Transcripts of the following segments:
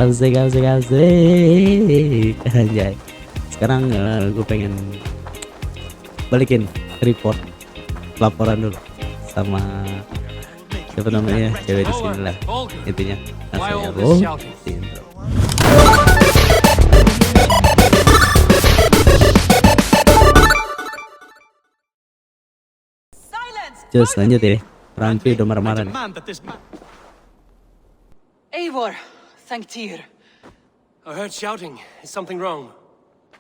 Asik, asik, asik. Anjay. Sekarang gue pengen balikin report laporan dulu sama siapa namanya cewek di sini lah, intinya langsung ya bro. Terus lanjut ya, Rampi udah marah-marah nih. Eivor, Thanktir. I heard shouting. Is something wrong?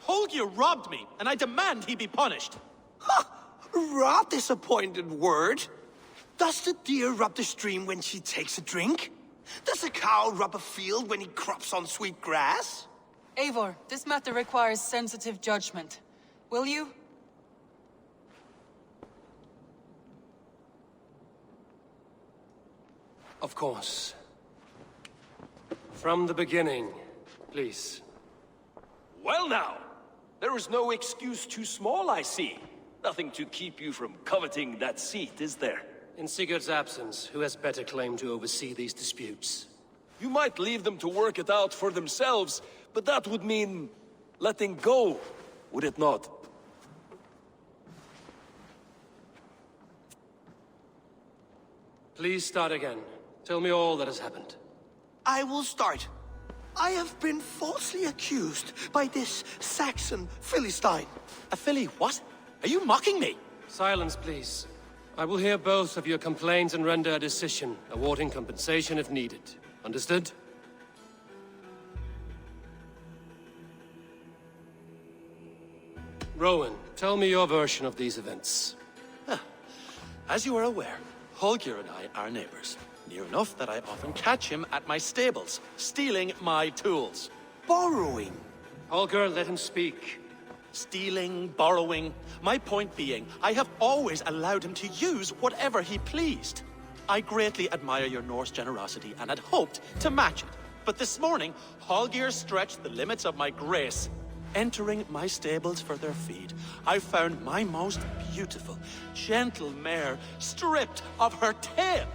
Holger robbed me, and I demand he be punished. Rot is a pointed word. Does the deer rub the stream when she takes a drink? Does a cow rub a field when he crops on sweet grass? Eivor, this matter requires sensitive judgment. Will you? Of course. From the beginning, please. Well now, there is no excuse too small, I see. Nothing to keep you from coveting that seat, is there? In Sigurd's absence, who has better claim to oversee these disputes? You might leave them to work it out for themselves, but that would mean letting go, would it not? Please start again. Tell me all that has happened. I will start. I have been falsely accused by this Saxon Philistine. A filly what? Are you mocking me? Silence, please. I will hear both of your complaints and render a decision, awarding compensation if needed. Understood? Rowan, tell me your version of these events. As you are aware, Holger and I are neighbors. Near enough that I often catch him at my stables, stealing my tools. Borrowing. Holger, let him speak. Stealing, borrowing. My point being, I have always allowed him to use whatever he pleased. I greatly admire your Norse generosity and had hoped to match it. But this morning, Holger stretched the limits of my grace. Entering my stables for their feed, I found my most beautiful, gentle mare stripped of her tail.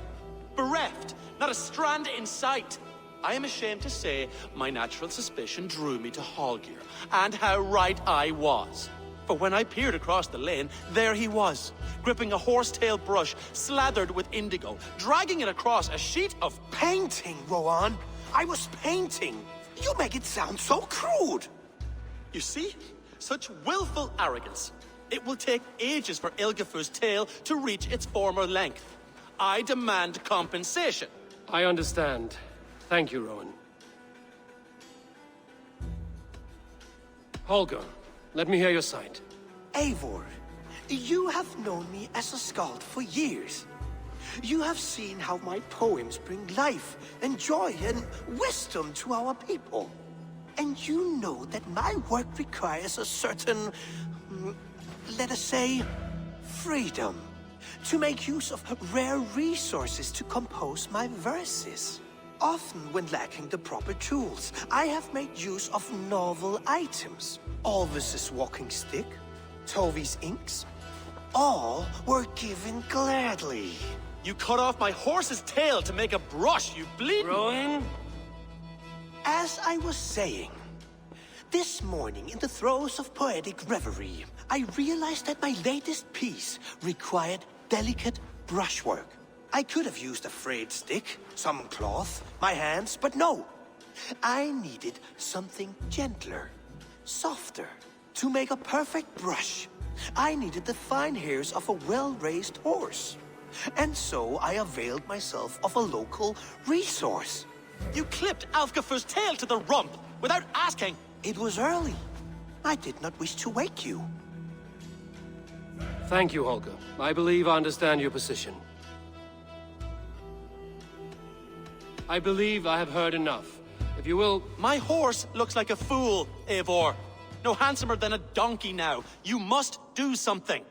Bereft, not a strand in sight. I am ashamed to say my natural suspicion drew me to Holger, and how right I was. For when I peered across the lane, there he was, gripping a horsetail brush slathered with indigo, dragging it across a sheet of Painting, Rowan. I was painting. You make it sound so crude. You see? Such willful arrogance. It will take ages for Ilgifu's tail to reach its former length. I demand compensation. I understand. Thank you, Rowan. Holger, let me hear your side. Eivor, you have known me as a skald for years. You have seen how my poems bring life and joy and wisdom to our people. And you know that my work requires a certain, let us say, freedom. To make use of rare resources to compose my verses. Often when lacking the proper tools, I have made use of novel items. Alvis's walking stick, Tovi's inks, all were given gladly. You cut off my horse's tail to make a brush, you bleed. Rowan? As I was saying, this morning in the throes of poetic reverie, I realized that my latest piece required delicate brushwork. I could have used a frayed stick, some cloth, my hands, but no. I needed something gentler, softer. To make a perfect brush, I needed the fine hairs of a well-raised horse. And so I availed myself of a local resource. You clipped Alfgafu's tail to the rump without asking. It was early. I did not wish to wake you. Thank you, Holger. I believe I understand your position. I believe I have heard enough. If you will... My horse looks like a fool, Eivor. No handsomer than a donkey now. You must do something.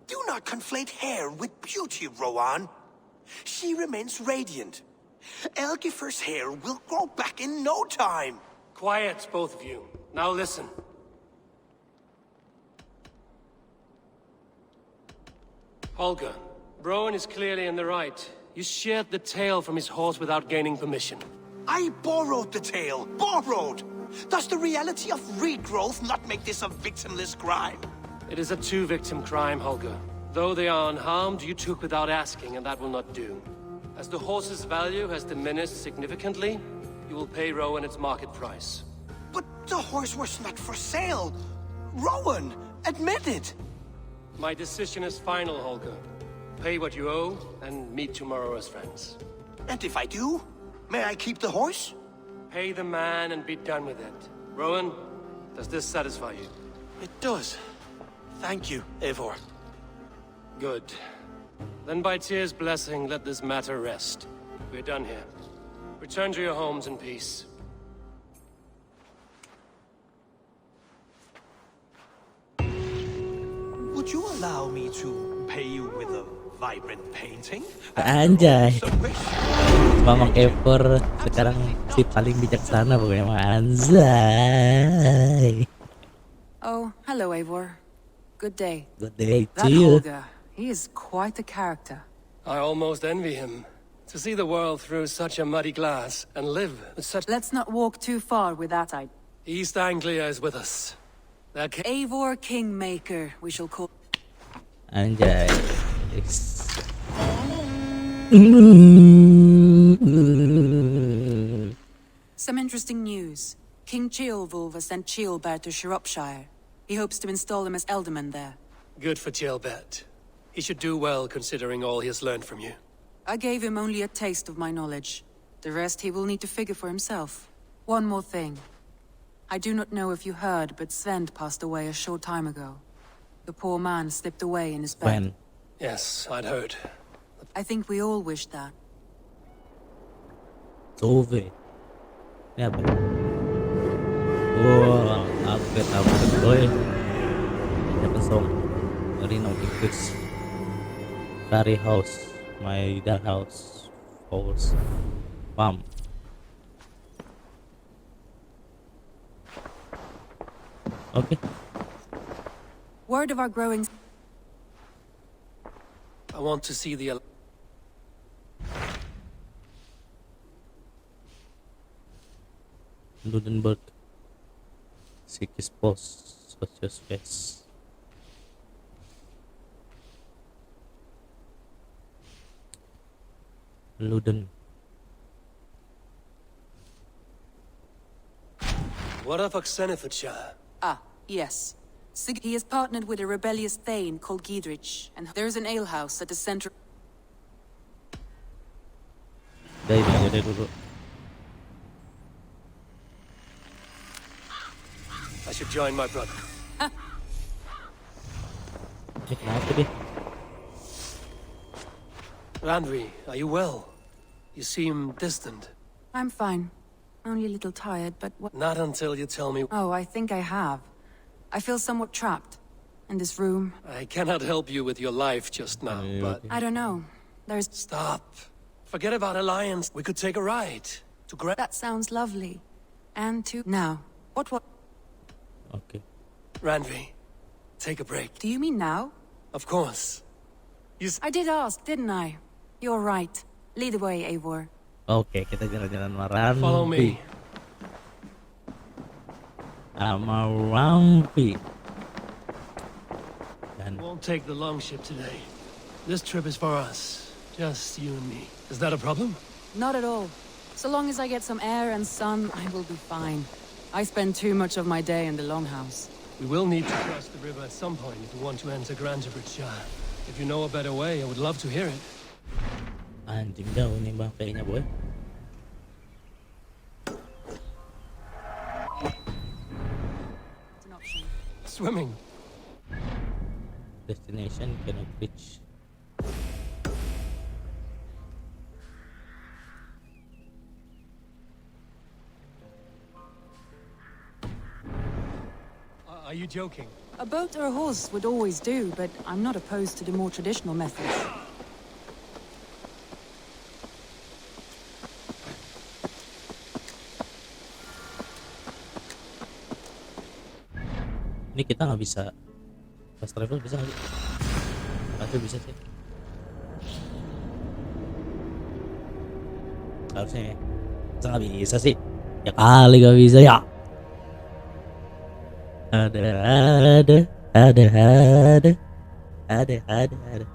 Do not conflate hair with beauty, Rowan. She remains radiant. Elgifer's hair will grow back in no time. Quiet, both of you. Now listen. Holger, Rowan is clearly in the right. You sheared the tail from his horse without gaining permission. I borrowed the tale. Borrowed! Does the reality of regrowth not make this a victimless crime? It is a two-victim crime, Holger. Though they are unharmed, you took without asking, and that will not do. As the horse's value has diminished significantly, you will pay Rowan its market price. But the horse was not for sale. Rowan, admit it. My decision is final, Holger. Pay what you owe, and meet tomorrow as friends. And if I do, may I keep the horse? Pay the man and be done with it. Rowan, does this satisfy you? It does. Thank you, Eivor. Good. Then by Tyr's blessing, let this matter rest. We're done here. Return to your homes in peace. Would you allow me to pay you with a vibrant painting? Anjay. Mamang Eivor sekarang si paling bijaksana pokoknya, anjay. Oh, hello, Eivor. Good day. Good day to That you. Holger, he is quite a character. I almost envy him. To see the world through such a muddy glass and live with such... Let's not walk too far with that idea. East Anglia is with us. That Eivor Kingmaker, we shall call. Anjay. Some interesting news. King Ceolwulf has sent Ceolbert to Shropshire. He hopes to install him as Elderman there. good for Ceolbert. He should do well considering all he has learned from you. I gave him only a taste of my knowledge. The rest he will need to figure for himself. One more thing. I do not know if you heard, but Sven passed away a short time ago. The poor man slipped away in his bed. When? Yes, I'd heard. I think we all wish that. Tove. Ini apa? Wow, upgrade boy. Dapat song. Reno increase. Curry house. My dad house. Horse. Farm. Okay. Word of our growing... I want to see the... Ludenberg. Seek his post. Such as face. Luden. What of Oxenifordshire? Ah, yes. He is partnered with a rebellious Thane called Giedrich, and there's an alehouse at the center... Dari dulu. I should join my brother. Ini kenapa dia? Randvi, are you well? You seem distant. I'm fine. Only a little tired, but what... Not until you tell me. Oh, I think I have. I feel somewhat trapped. In this room. I cannot help you with your life just now, but... I don't know. There's... Stop. Forget about Alliance. We could take a ride. To That sounds lovely. And to... Now. What... Okay. Randvi, take a break. Do you mean now? Of course. I did ask, didn't I? You're right. Lead the way, Eivor. Oke, kita jalan-jalan Rampi. Follow me. Sama Rampi. Dan Won't take the long ship today. This trip is for us. Just you and me. Is that a problem? Not at all. So long as I get some air and sun, I will be fine. I spend too much of my day in the longhouse. We will need to cross the river at some point if we want to enter Grantabridgeshire. If you know a better way, I would love to hear it. anjing jauh nih bangkainya boy. It's an option. Swimming. Destination cannot reach. Are you joking? A boat or a horse would always do, but I'm not opposed to the more traditional methods. Ini kita nggak bisa fast travel, bisa nggak sih? Harusnya bisa sih. Harusnya ya. Masa nggak bisa sih? Ya kali gak bisa ya. Ada, ada, ada, ada, ada.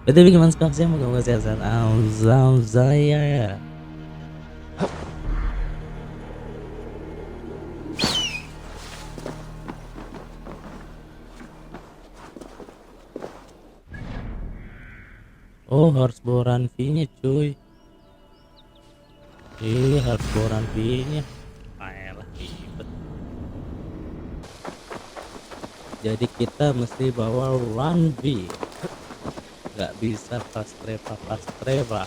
Betul gimana sekarang sih? Mau kesehatan saya. Oh, harus boran fee-nya cuy. Harus boran fee-nya. Ayolah ribet. Jadi kita mesti bawa run fee. Gak bisa pas treva.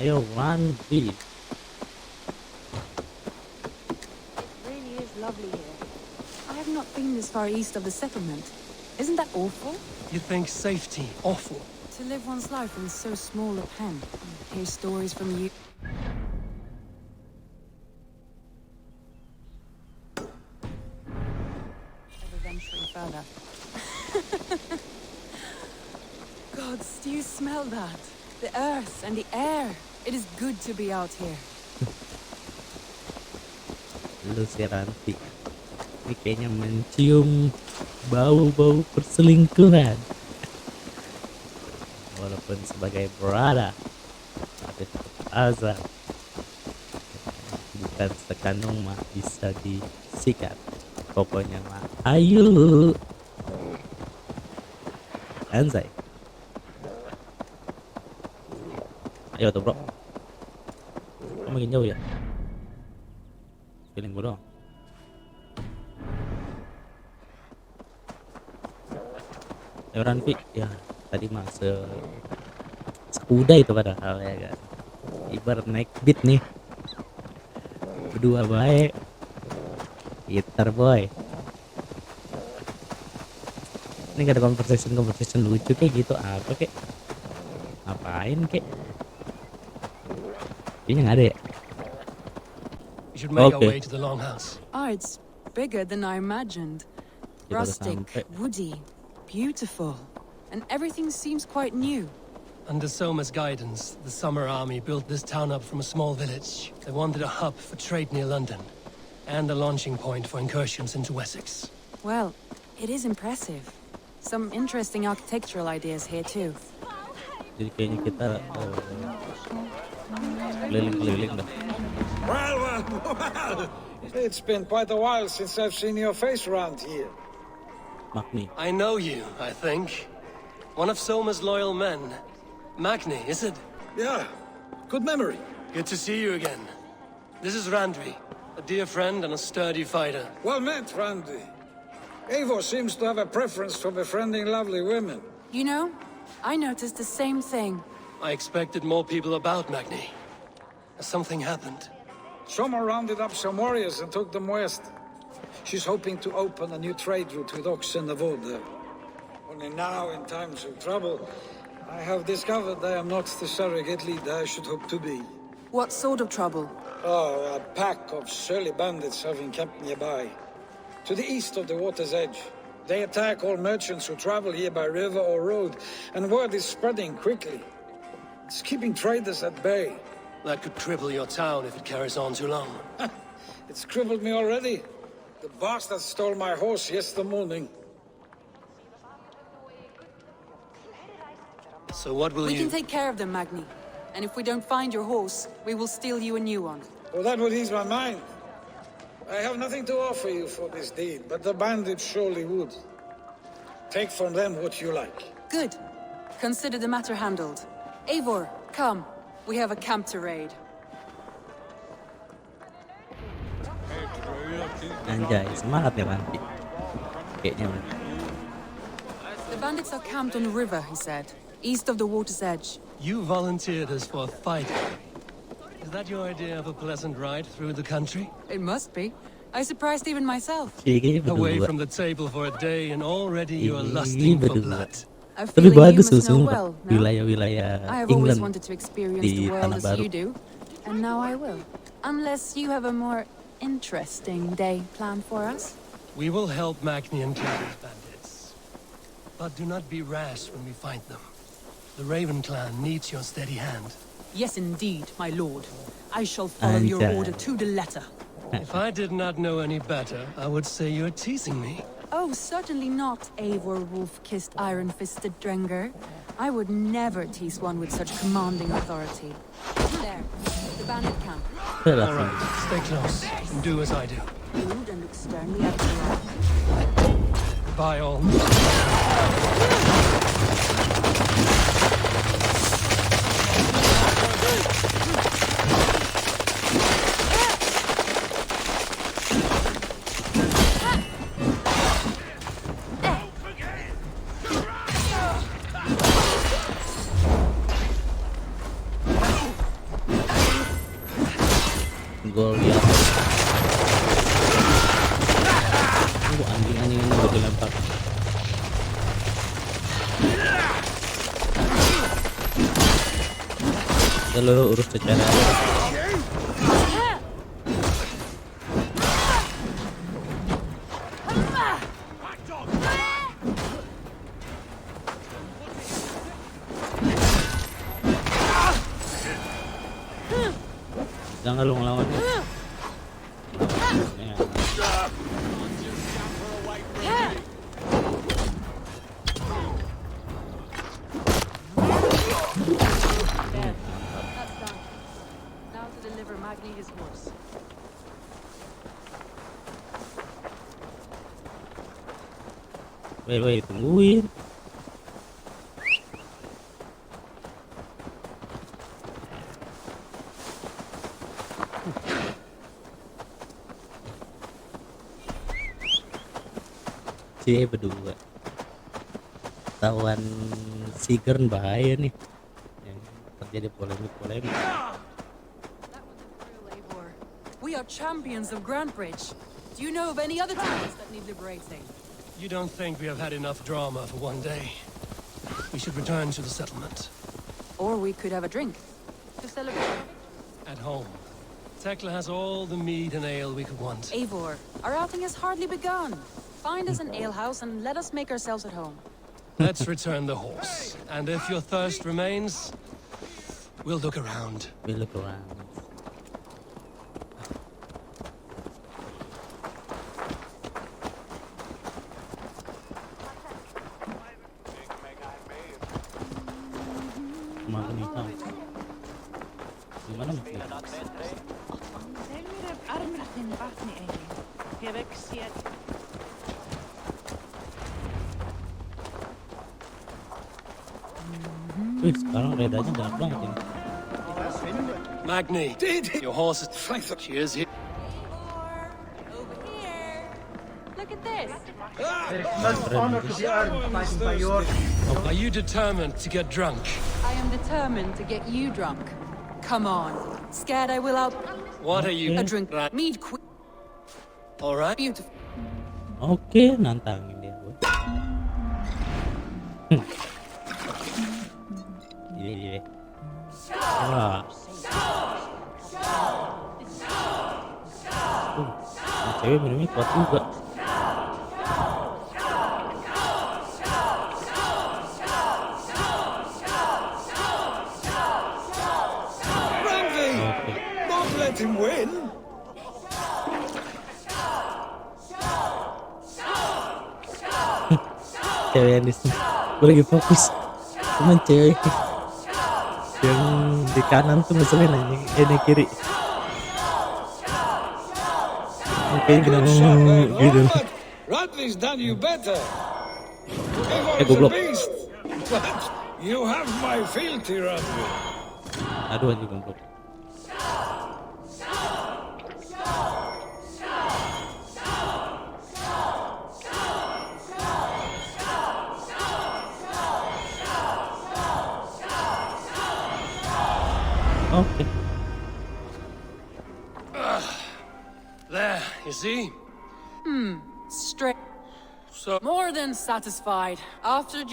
Ayo run fee. It really is lovely here. I have not been this far east of the settlement. Isn't that awful? You think safety awful? To live one's life in so small a pen, and hear stories from you. Never venturing further. Gods, do you smell that? The earth and the air. It is good to be out here. Lu si Ranti ini kayaknya mencium bau-bau perselingkuhan. Walaupun sebagai berada tapi tetap azab. Bukan sekandung mah bisa disikat. Pokoknya mah ayo anjay. Ayo tuh bro. Kamu makin jauh ya? Feeling gue doang. Ranfi ya tadi mah sekuda itu padahal ya kan. Ibarat naik beat nih. Berdua baik. Gitar boy. Ini gak ada conversation lucu kayak gitu apa kek? Ngapain kek? Kayaknya nggak ada ya. We should make our Okay. way to the longhouse. Ah, it's bigger than I imagined. Kita udah Rustic, sampai. woody, beautiful. And everything seems quite new. Under Soma's guidance, the Summer Army built this town up from a small village. They wanted a hub for trade near London, and a launching point for incursions into Wessex. Well, it is impressive. Some interesting architectural ideas here too. Jadi kayaknya kita keliling-keliling dah. Well. It's been quite a while since I've seen your face around here. Magni. I know you, I think. One of Soma's loyal men. Magni, is it? Yeah, good memory. Good to see you again. This is Randvi, a dear friend and a sturdy fighter. Well met, Randy. Eivor seems to have a preference for befriending lovely women. You know, I noticed the same thing. I expected more people about Magni. Has something happened? Soma rounded up some warriors and took them west. She's hoping to open a new trade route with oxen and wood there. Only now, in times of trouble, I have discovered I am not the surrogate leader I should hope to be. What sort of trouble? Oh, a pack of surly bandits have been kept nearby. To the east of the water's edge. They attack all merchants who travel here by river or road, and word is spreading quickly. It's keeping traders at bay. That could cripple your town if it carries on too long. It's crippled me already. The bastard stole my horse yesterday morning. So what will We you... can take care of them, Magni. And if we don't find your horse, we will steal you a new one. Well, that would ease my mind. I have nothing to offer you for this deed, but the bandits surely would. Take from them what you like. Good. Consider the matter handled. Eivor, come. We have a camp to raid. Anjay, semangat ya Ranti. Kayaknya. The bandits are camped on the river, he said, east of the water's edge. You volunteered us for a fight. Is that your idea of a pleasant ride through the country? It must be. I surprised even myself. Kayaknya Away berdua. from the table for a day and already you are lusting for berdua. blood. A Tapi feeling you bagus tuh must know sumpah. well, no? Wilayah-wilayah I have always England wanted to experience di the world Tanah as Baru. you do, and now I will. Unless you have a more interesting day planned for us. We will help Magni and kill these bandits. But do not be rash when we find them. The Raven clan needs your steady hand. Yes, indeed, my lord. I shall follow your Anjay. order to the letter. If I did not know any better, I would say you're teasing me. Oh, certainly not, Eivor wolf-kissed iron-fisted Drenger. I would never tease one with such commanding authority. There, the bandit camp. Udah lah. All right, stay close and do as I do. Rude and look sternly at the right. By all means. Gue lihat anjing ini udah dilempar. Lalu urus secara jangan lu ngelawan ya. That's done. Now to deliver Magni his horse. Wait, tungguin. Cie berdua tawan Sigern bahaya nih yang terjadi polemik. That was a thrill, Eivor. We are champions of Grantbridge. Do you know of any other towns that need liberating? You don't think we have had enough drama for one day? We should return to the settlement. Or we could have a drink to celebrate our victory. At home. Tekla has all the mead and ale we could want. Eivor, our outing has hardly begun. Find us an alehouse and let us make ourselves at home. Let's return the horse. And if your thirst remains, we'll look around. We look around. Makan hitam. Gimana mungkin? Wih, sekarang redanya galak banget ini. Magni, your horse is... She is here. Over here. Look at this. Are you determined to get drunk? I am determined to get you drunk. Come on. Scared I will out... What are you... A drink. Mead quick. All right. Beautiful. Oke, nantangin dia gue. Iya. Wah. Cewek minumnya kuat juga. Don't let him win. Cewek yang di sini, gue lagi fokus. Cuman cewek yang di kanan tuh ngeselin anjing, di kiri. Oke, gitu. Radley's done you better. Goblok. But you have my fealty, Radley. Aduh anjing goblok. Oke. There, you see? Straight. So... More than satisfied. After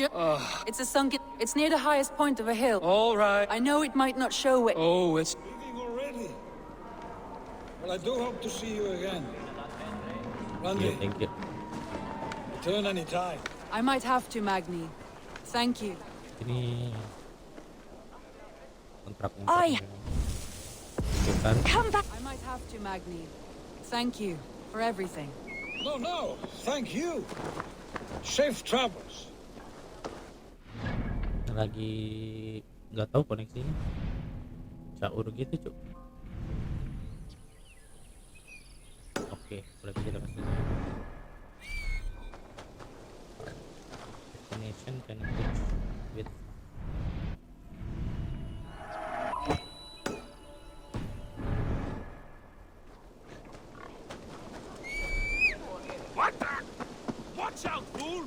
it's a sunken... It's near the highest point of a hill. All right. I know it might not show it. Oh, it's... Leaving already. Well, I do hope to see you again. Randy, Thank you. return any time. I might have to, Magni. Thank you. Ini kontrak gitu kan. Come back. I might have to, Magni. Thank you for everything. No, thank you. Safe travels. Lagi nggak tahu koneksinya caur gitu cuk. Oke, berarti kita kasih destination connected with What the? Watch out, fool!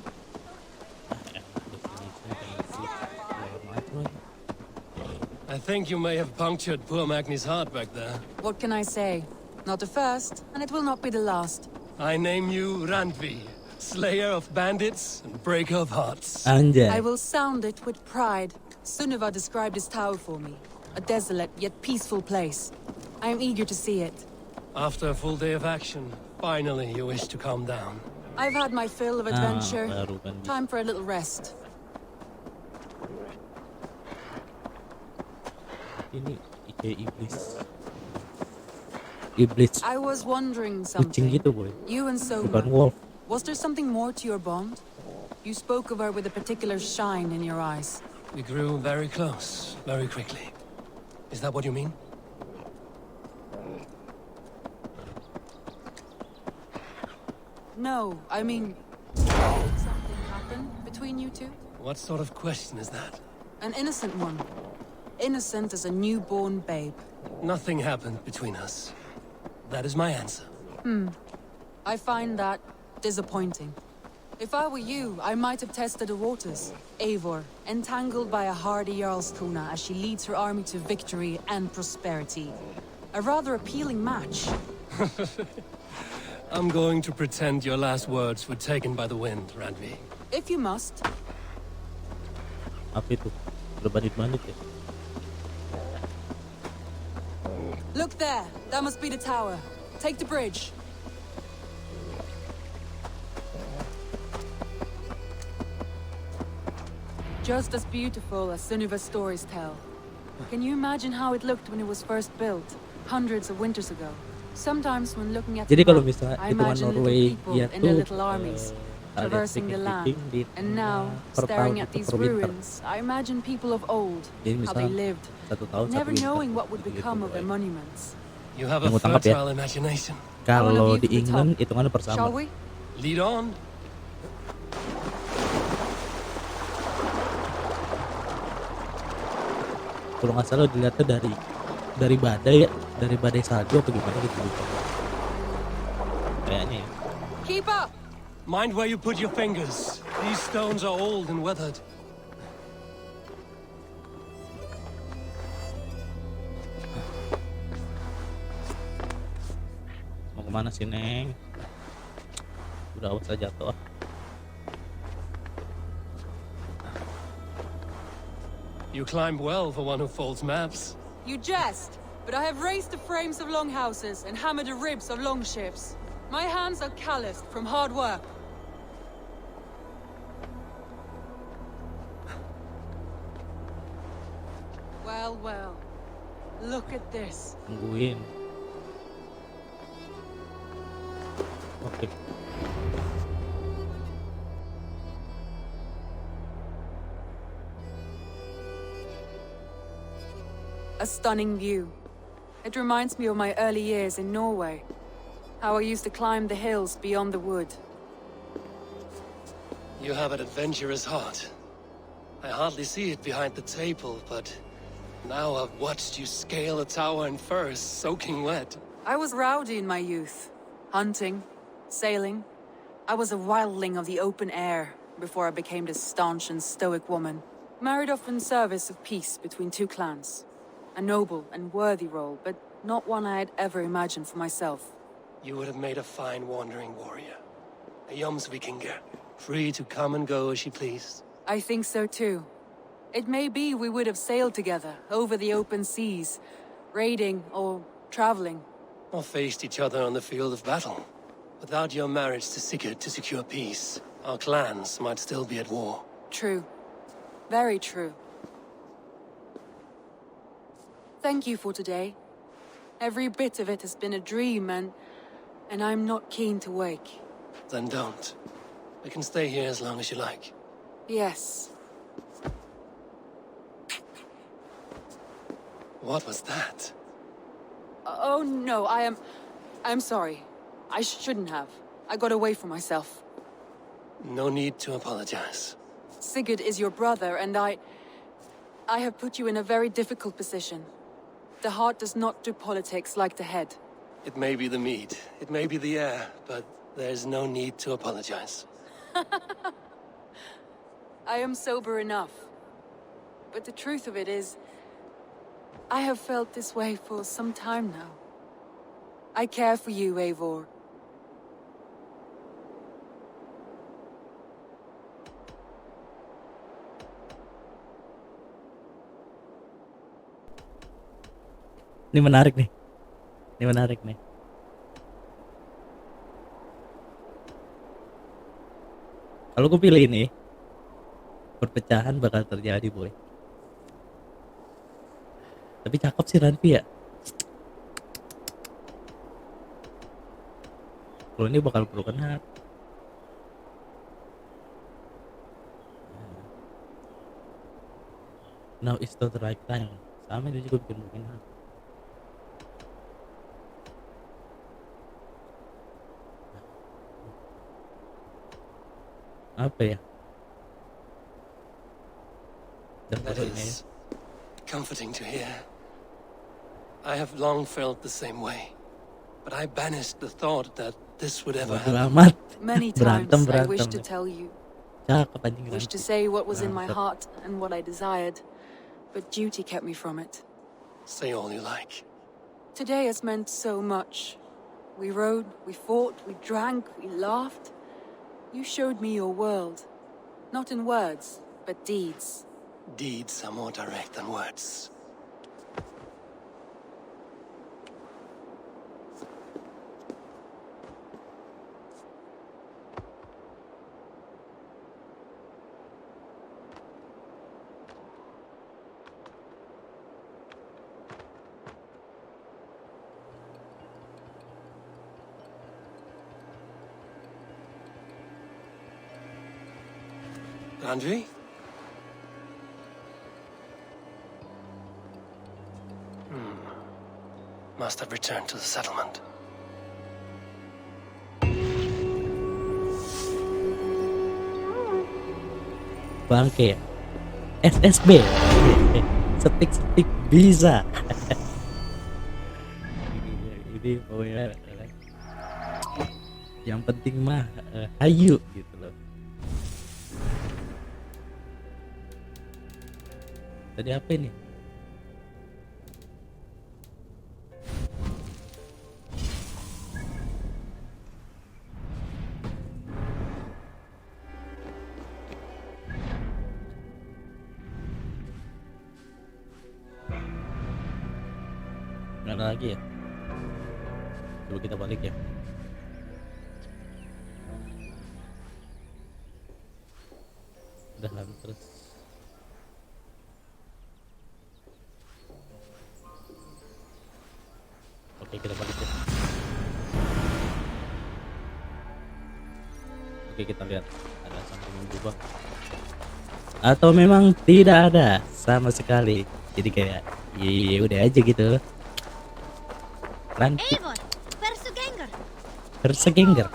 I think you may have punctured poor Magni's heart back there. What can I say? Not the first, and it will not be the last. I name you Randvi, slayer of bandits and breaker of hearts. Anjay. I will sound it with pride. Sunniva described his tower for me. A desolate yet peaceful place. I am eager to see it. After a full day of action, finally you wish to calm down. I've had my fill of adventure. baru kan. Time for a little rest. Ini iblis I was wondering kucing something. gitu boy, You and bukan Soma. wolf. Was there something more to your bond? You spoke of her with a particular shine in your eyes. We grew very close, very quickly. Is that what you mean? No, I mean, did something happen between you two? What sort of question is that? An innocent one. Innocent as a newborn babe. Nothing happened between us. That is my answer. I find that disappointing. If I were you, I might have tested the waters. Eivor, entangled by a hardy Jarlskona as she leads her army to victory and prosperity. A rather appealing match. I'm going to pretend your last words were taken by the wind, Randvi. If you must. Apa itu? Udah bandit-bandit ya? Look there, that must be the tower. Take the bridge. Just as beautiful as Sunniva's stories tell. Can you imagine how it looked when it was first built, hundreds of winters ago? Sometimes when looking at Jadi the kalau map, misalnya I hitungan imagine little Norwegia people in tuh their little armies, alias traversing the land. speaking di And now, per staring tahun at itu these per winter. ruins, I imagine people of old, Jadi how they misalnya lived, 1 tahun 1 never winter, knowing what would gitu, become of their boy. monuments. You have a Yang utangkap ya. fertile imagination. Kalau view di from the England top. hitungannya per Shall sama. we? Lead on. Kalau nggak salah dilihatnya dari badai ya, dari badai salju atau gimana gitu lupa. Kayaknya ya. Keep up! Mind where you put your fingers. These stones are old and weathered. Mau kemana sih Neng? Udah awas aja jatuh. You climb well for one who folds maps. You jest, but I have raised the frames of longhouses and hammered the ribs of longships. My hands are calloused from hard work. Well, well. Look at this. Tungguin. Oke. A stunning view. It reminds me of my early years in Norway. How I used to climb the hills beyond the wood. You have an adventurous heart. I hardly see it behind the table, but now I've watched you scale a tower in furs, soaking wet. I was rowdy in my youth. Hunting, sailing. I was a wildling of the open air before I became this staunch and stoic woman. Married off in service of peace between two clans. A noble and worthy role, but not one I had ever imagined for myself. You would have made a fine wandering warrior. A Jomsvikinger, free to come and go as she pleased. I think so too. It may be we would have sailed together over the open seas, raiding or traveling. Or faced each other on the field of battle. Without your marriage to Sigurd to secure peace, our clans might still be at war. True. Very true. Thank you for today. Every bit of it has been a dream, and I'm not keen to wake. Then don't. We can stay here as long as you like. Yes. What was that? Oh no, I'm sorry. I shouldn't have. I got away from myself. No need to apologize. Sigurd is your brother, and I have put you in a very difficult position. The heart does not do politics like the head. It may be the meat, it may be the air, but there's no need to apologize. I am sober enough. But the truth of it is, I have felt this way for some time now. I care for you, Eivor. Ini menarik nih. Ini menarik nih. Kalau gue pilih ini, perpecahan bakal terjadi, boy. Tapi cakep sih Ranpi ya. Kalau ini bakal broken heart. Now is not the right time. Sama itu juga bikin broken heart. Apa ya? That is comforting to hear. I have long felt the same way, but I banished the thought that this would ever happen. Amat. Many times I wished to tell you, Cakep anjing. wished to say what was in my heart and what I desired, but duty kept me from it. Say all you like. Today has meant so much. We rode, we fought, we drank, we laughed. You showed me your world. Not in words, but deeds. Deeds are more direct than words. Andri? Must have returned to the settlement. Bangke ya? SSB. Setik-setik bisa. Ini pokoknya yang penting mah hayu gitu loh. Tadi apa ini? Nggak ada lagi ya? Coba kita balik ya. Udah lalu terus. Oke, kita balik ya. Oke, kita lihat ada something yang berubah atau memang tidak ada sama sekali. Jadi kayak ya udah aja gitu. Ranti Eivor, Persugenger. Persegenger.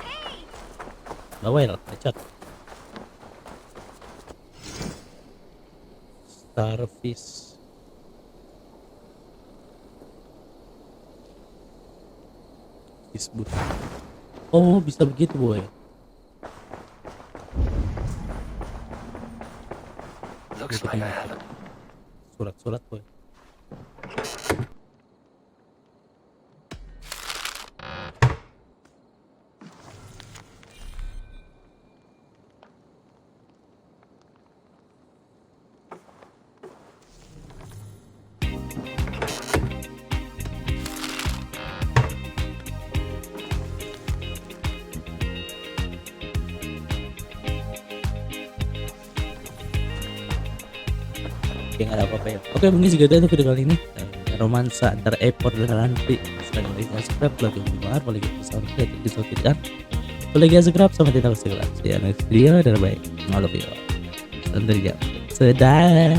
Bawel, bacot. Starfish. Disebut. Oh, bisa begitu, boy. Looks like I have it. Surat-surat, boy. Oke, nggak ada apa-apa ya. Oke, mungkin segitu aja video kali ini. romansa antara Epor dan Ranti. Selain boleh subscribe, lagi luar, boleh disokikan, boleh ASEGRAP sama tidak ASEGRAP. See you next video, dan bye. I love you. Tentunya sedap.